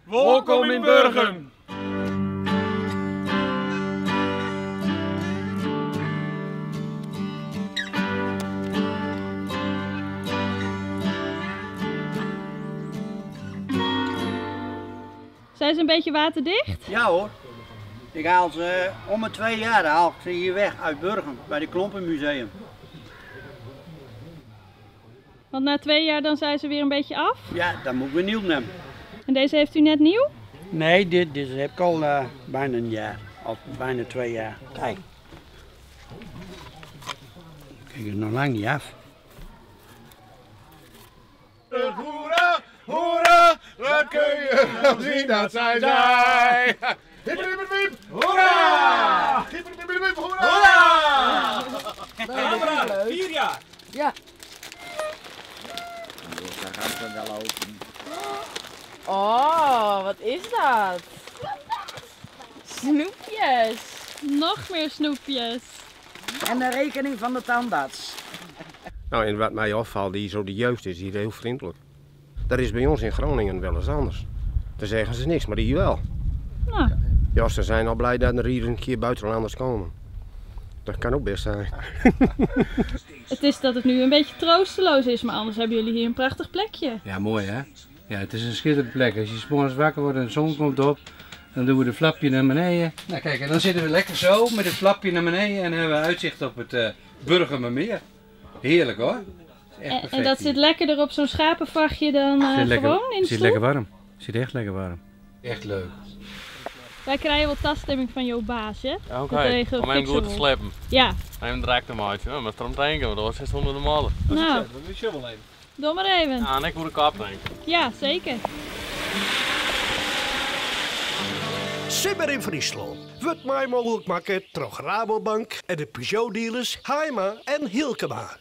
Welkom in Burgum! Zijn ze een beetje waterdicht? Ja hoor. Ik haal ze om de 2 jaar haal ik ze hier weg uit Burgum, bij het Klompenmuseum. Want na 2 jaar dan zijn ze weer een beetje af. Ja, dat moet ik weer nieuw nemen. En deze heeft u net nieuw? Nee, dit heb ik al bijna een jaar. Al bijna 2 jaar. Kijk. Kijk, het is nog lang niet af. Hoera, hoera, wat kun je wel zien dat zij zijn. Hip, hip, hip, hip, hoera! Hip, hip, hip, hip, hoera! Barbara, 4 jaar. Ja. Daar gaat ze wel open. Oh, wat is dat? Snoepjes. Nog meer snoepjes. En de rekening van de tandarts. Nou, en wat mij opvalt, de jeugd is hier heel vriendelijk. Dat is bij ons in Groningen wel eens anders. Dan zeggen ze niks, maar hier wel. Nou. Ja, ze zijn al blij dat er hier een keer buitenlanders komen. Dat kan ook best zijn. Het is dat het nu een beetje troosteloos is, maar anders hebben jullie hier een prachtig plekje. Ja, mooi hè? Ja, het is een schitterende plek. Als je 's morgens wakker wordt en de zon komt op, dan doen we de flapje naar beneden. Nou kijk, en dan zitten we lekker zo met het flapje naar beneden en dan hebben we uitzicht op het Burgermermeer. Heerlijk hoor. Echt perfect En dat hier. zit lekkerder op zo'n schapenvachtje dan gewoon in de Zit stoel? lekker warm. Zit echt lekker warm. Echt leuk. Wij krijgen wel tasstemming van jouw baas, hè? Oké, om hem goed te slepen. Ja. Hem direct een maatje, maar erom denken, want dat was 600 malen. Nou, Dat is je wel even. doe maar even. Ja, en ik moet een kap denken. Ja, zeker. Simmer in Friesland. Wordt mij mogelijk maken door Rabobank en de Peugeot dealers Haima en Hilkema.